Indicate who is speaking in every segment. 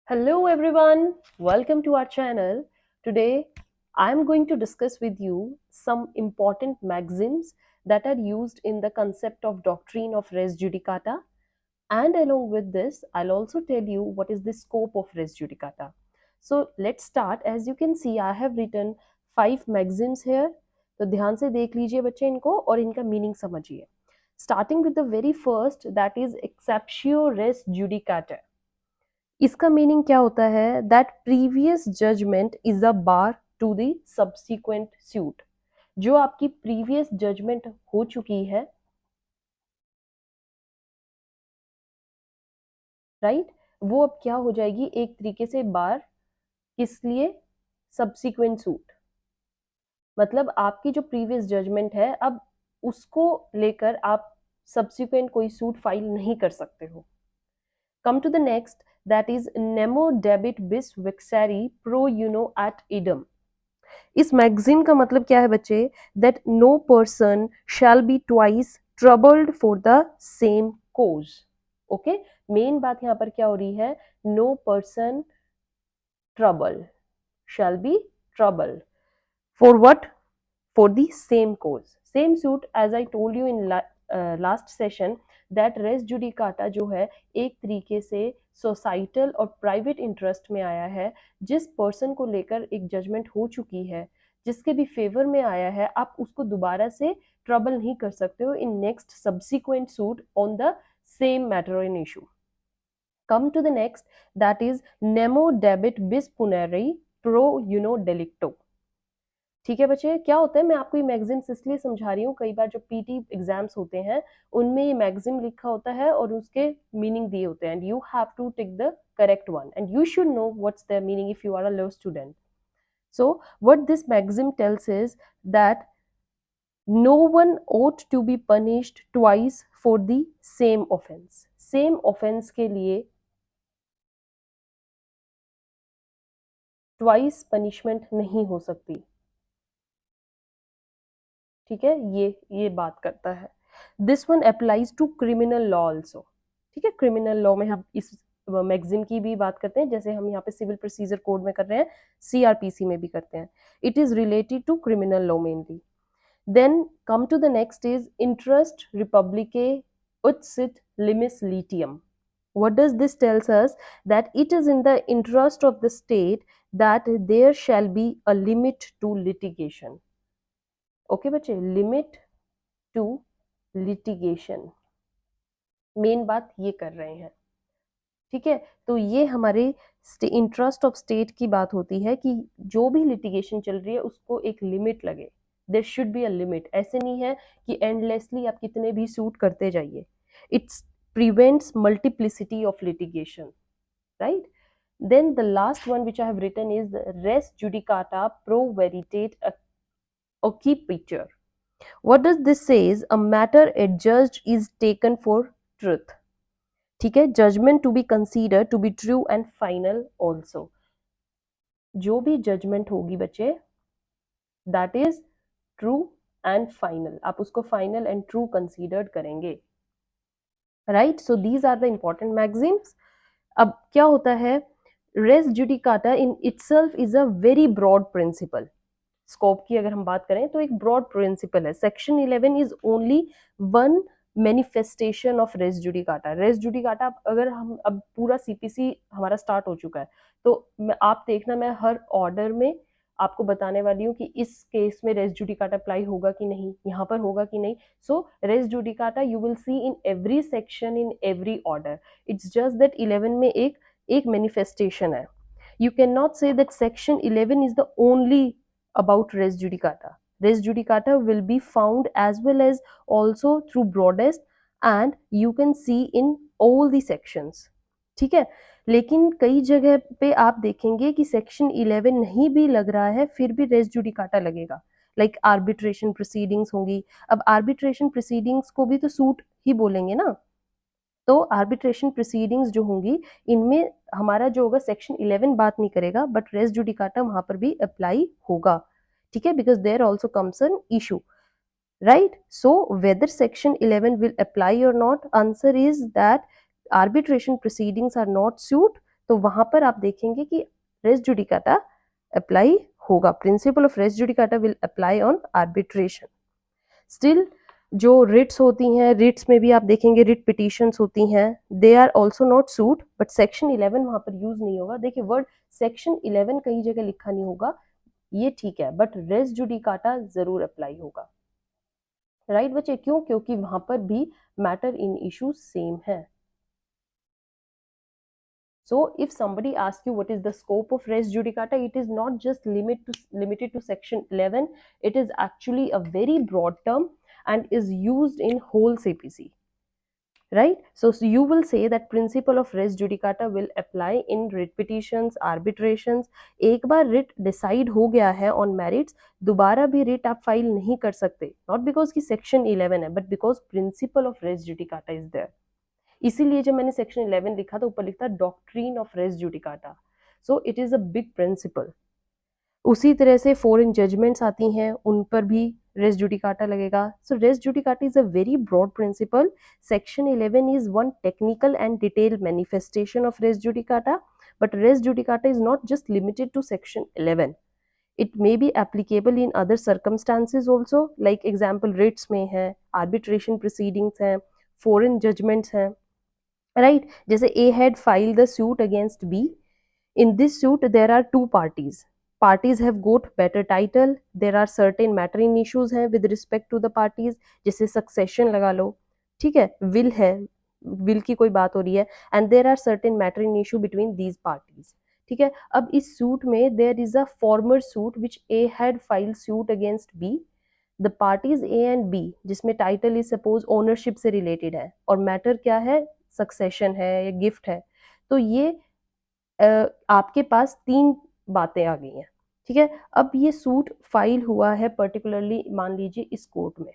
Speaker 1: Hello everyone, welcome to our channel. Today I am going to discuss with you some important maxims that are used in the concept of doctrine of res judicata, and along with this I'll also tell you what is the scope of res judicata. So let's start. As you can see, I have written 5 maxims here. तो ध्यान से देख लीजिए बच्चे इनको और इनका meaning समझिए. Starting with the very first, that is exceptio res judicata. इसका मीनिंग क्या होता है? That previous judgment is a bar to the subsequent suit. जो आपकी प्रीवियस जजमेंट हो चुकी है, राइट, वो अब क्या हो जाएगी? एक तरीके से बार. किस लिए? Subsequent suit. मतलब आपकी जो प्रीवियस जजमेंट है, अब उसको लेकर आप सब्सिक्वेंट कोई सूट फाइल नहीं कर सकते हो. Come to the next, that is nemo debit bis vexari pro uno at idem. इस मैगजीन का मतलब क्या है बच्चे? That no person shall be twice troubled for the same cause. Okay, main बात यहाँ पर क्या हो रही है? No person trouble shall be troubled for what? For the same cause, same suit. As I told you in last session that res judicata जो है एक तरीके से सोसाइटल और प्राइवेट इंटरेस्ट में आया है. जिस पर्सन को लेकर एक जजमेंट हो चुकी है, जिसके भी फेवर में आया है, आप उसको दोबारा से ट्रबल नहीं कर सकते हो in next subsequent suit on the same matter in issue. Come to the next, that is nemo debit bis puneri pro uno delicto. ठीक है बच्चे, क्या होता है? मैं आपको ये मैगजिम्स इसलिए समझा रही हूँ, कई बार जो पीटी एग्जाम्स होते हैं उनमें ये मैगजिम लिखा होता है और उसके मीनिंग दिए होते हैं, and you have to take the correct one and you should know what's the meaning if you are a law student. So what this maxim tells is that no one ought to be punished twice for the same offense. Same offence के लिए twice punishment नहीं हो सकती. ठीक है, ये बात करता है. This one applies to criminal law also. ठीक है, क्रिमिनल लॉ में हम इस मैगजिम की भी बात करते हैं, जैसे हम यहाँ पे सिविल प्रोसीजर कोड में कर रहे हैं, सीआरपीसी में भी करते हैं. It is related to criminal law mainly. Then come to the next is इंटरेस्ट रिपब्लिके उत्सित लिमिस लिटियम. What does this tells us? That it is in the interest of the state that there shall be a limit to litigation. Okay बच्चे, limit to litigation, main बात ये कर रहे हैं. ठीक है, तो ये हमारे इंटरेस्ट ऑफ स्टेट की बात होती है कि जो भी लिटिगेशन चल रही है उसको एक लिमिट लगे. There should be a limit. ऐसे नहीं है कि एंडलेसली आप कितने भी सूट करते जाइए. It's prevents multiplicity of litigation, right. Then the last one which I have written is res judicata pro veritate occipitur. What does this says? A matter adjudged is taken for truth. ठीक है, judgement to be consider to be true and final also. जो भी judgement होगी बच्चे, that is true and final. आप उसको final and true considered करेंगे, right. So these are the important maxims. अब क्या होता है? Res judicata in itself is a very broad principle. Scope की अगर हम बात करें तो एक ब्रॉड प्रिंसिपल है. Section 11 is only one manifestation of res judicata. Race judicata अगर हम अब पूरा सीपीसी हमारा स्टार्ट हो चुका है, तो आप देखना, मैं हर ऑर्डर में आपको बताने वाली हूँ कि इस केस में रेस जुडिकाटा अप्लाई होगा कि नहीं, यहाँ पर होगा कि नहीं. So res judicata you will see in every section, in every order. It's just that 11 में एक मैनिफेस्टेशन है. You cannot say that section 11 is the only about res judicata. Res judicata will be found as well as also through broadest, and you can see in all the sections. ठीक है, लेकिन कई जगह पे आप देखेंगे कि सेक्शन 11 नहीं भी लग रहा है, फिर भी रेस जुडिकाटा लगेगा. लाइक आर्बिट्रेशन प्रोसीडिंग्स होंगी. अब आर्बिट्रेशन प्रोसीडिंग्स को भी तो सूट ही बोलेंगे ना. तो आर्बिट्रेशन प्रोसीडिंग्स जो होंगी, इनमें हमारा जो होगा सेक्शन 11 बात नहीं करेगा, बट रेस जुडिकाटा वहां पर भी अप्लाई होगा. ठीक है, because there also comes an issue, right. So whether section 11 will apply or not, answer is that arbitration proceedings are not suit, तो वहां पर आप देखेंगे कि रेस जुडिकाटा अप्लाई होगा, principle of res judicata will apply on arbitration. Still जो writs होती हैं, रिट्स में भी आप देखेंगे रिट पिटिशंस होती हैं, they are also not suit, but section 11 वहां पर यूज नहीं होगा। देखिए वर्ड सेक्शन 11 कहीं जगह लिखा नहीं होगा, ये ठीक है, बट रेस जुडिकाटा जरूर अप्लाई होगा। राइट बच्चे, क्यों? क्योंकि वहां पर भी मैटर इन इशू सेम है। So if somebody asks you what is the scope of res judicata, it is not just limited to section 11. It is actually a very broad term and is used in whole CPC. Right? So you will say that principle of res judicata will apply in writ petitions, arbitrations. एक बार writ decide हो गया है on merits, दोबारा भी writ आप file नहीं कर सकते, not because कि section 11 है, but because principle of res judicata is there. इसीलिए जब मैंने सेक्शन 11 लिखा तो ऊपर लिखा doctrine of res judicata. So it is a big principle. उसी तरह से फॉरेन जजमेंट्स आती हैं, उन पर भी रेस जुडिकाटा लगेगा। So res judicata is a very broad principle. Section 11 is one technical and detailed manifestation of res judicata, but res judicata is not just limited to section 11. It may be applicable in other circumstances also, like example writs में है, arbitration proceedings हैं, foreign judgments हैं, right? जैसे A had filed the suit against B. In this suit there are two parties have got better title, there are certain mattering issues हैं with respect to the parties, जैसे succession लगा लो, ठीक है, will है, will की कोई बात हो रही है, and there are certain mattering issue between these parties, ठीक है। अब इस सूट में there is a former suit which A had filed suit against B. The parties A and B, जिसमें टाइटल इज सपोज ओनरशिप से related है और matter क्या है, सक्सेशन है या गिफ्ट है, तो ये आपके पास तीन बातें आ गई हैं, ठीक है। अब ये सूट फाइल हुआ है पर्टिकुलरली मान लीजिए इस कोर्ट में,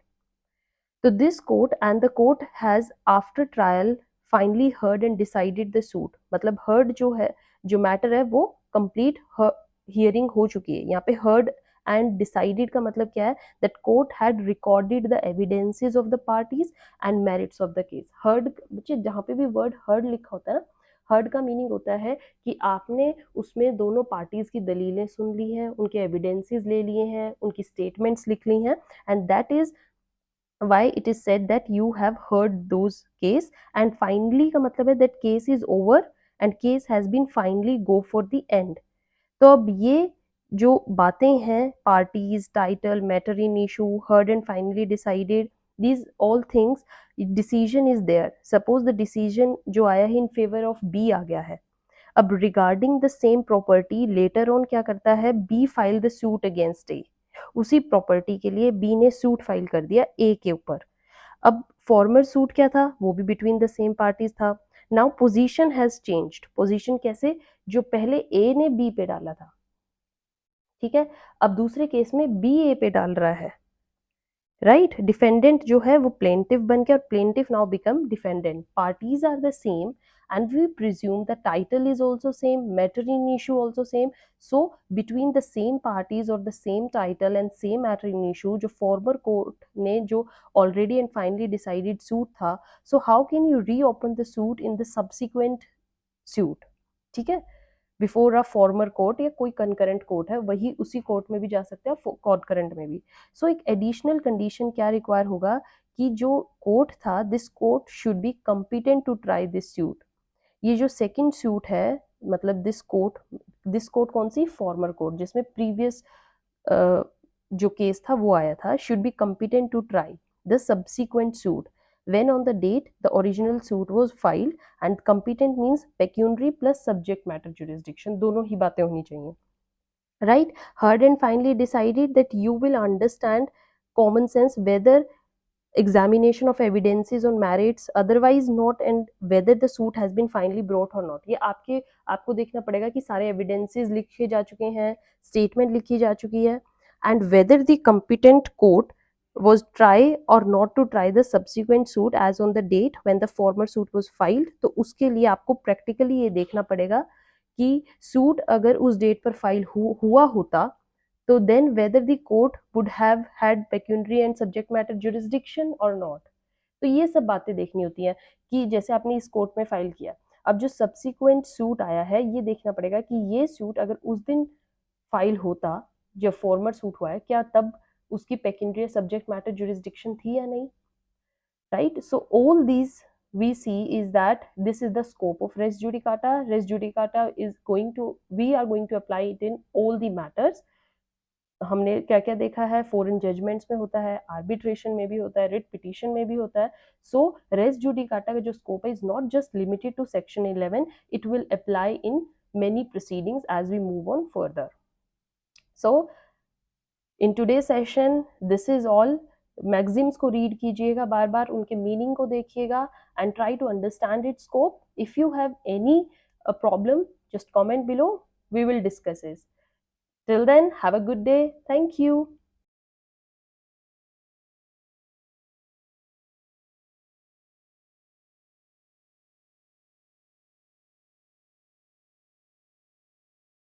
Speaker 1: तो this court and the court has after trial finally heard and decided the suit, मतलब हर्ड जो है, जो मैटर है वो कंप्लीट हियरिंग हो चुकी है। यहाँ पे हर्ड एंड डिसाइडेड का मतलब क्या है, that court had recorded the evidences of the parties and merits of the case. Heard बच्चे, जहाँ पे भी वर्ड हर्ड लिखा होता है ना, हर्ड का मीनिंग होता है कि आपने उसमें दोनों पार्टीज की दलीलें सुन ली हैं, उनके एविडेंसेस ले लिए हैं, उनकी स्टेटमेंट्स लिख ली हैं, and that is why it is said that you have heard those case, and finally का मतलब है that case is over and case has been finally go for the end. तो अब ये जो बातें हैं, parties, title, matter in issue, heard and finally decided, these all things, decision is there. Suppose the decision जो आया है in favor of B आ गया है, अब regarding the same property later on क्या करता है, B file the suit against A, उसी प्रॉपर्टी के लिए बी ने सूट फाइल कर दिया ए के ऊपर। अब फॉर्मर सूट क्या था, वो भी बिटवीन द सेम पार्टीज था। Now position has changed. Position कैसे, जो पहले ए ने बी पे डाला था, ठीक है, अब दूसरे केस में बी ए पे डाल रहा है, राइट। डिफेंडेंट जो है वो प्लेंटिफ बन के, और plaintiff now become defendant, parties are the same and we presume the title is also same, matter in issue also same. So between the same parties or the same title and same matter in issue, जो former court ने जो already and finally decided suit था, so how can you reopen the suit in the subsequent suit, ठीक है, before a former court या कोई concurrent court है, वही उसी कोर्ट में भी जा सकते हैं, कॉन्करेंट में भी। सो एक एडिशनल कंडीशन क्या रिक्वायर होगा कि जो कोर्ट था, this court should be competent to try this suit. ये जो सेकंड सूट है, मतलब दिस कोर्ट कौन सी, फॉर्मर कोर्ट, जिसमें प्रीवियस जो केस था वो आया था, should be competent to try the subsequent suit when on the date the original suit was filed, and competent means pecuniary plus subject matter jurisdiction, दोनों ही बातें होनी चाहिए, right? Heard and finally decided that you will understand common sense whether examination of evidences on merits otherwise not, and whether the suit has been finally brought or not। ये आपको देखना पड़ेगा कि सारे evidences लिखे जा चुके हैं, statement लिखी जा चुकी है, and whether the competent court was try or not to try the subsequent suit as on the date when the former suit was filed। तो उसके लिए आपको practically ये देखना पड़ेगा कि सूट अगर उस डेट पर फाइल हुआ होता, तो then whether the court would have had pecuniary and subject matter jurisdiction or not। तो ये सब बातें देखनी होती हैं कि जैसे आपने इस कोर्ट में फाइल किया, अब जो सब्सिक्वेंट सूट आया है ये देखना पड़ेगा कि ये सूट अगर उस दिन फाइल होता जब फॉर्मर सूट हुआ है, क्या तब उसकी पेकेंड्री सब्जेक्ट मैटर जुरिस्डिक्शन थी या नहीं, right? So all these we see is that this is the scope of res judicata. Res judicata is going to, we are going to apply it in all the matters. हमने क्या क्या देखा है, foreign judgements में होता है, arbitration में भी होता है, रिट पिटिशन में भी होता है. सो रेस जुडिकाटा का जो स्कोप है is not just limited to section 11, it will apply in many proceedings as we move on further. So in today's session this is all. Maxims को रीड कीजिएगा, बार बार उनके मीनिंग को देखिएगा and try to understand it scope. If you have any problem just comment below, we will discuss it. Till then, have a good day. Thank you.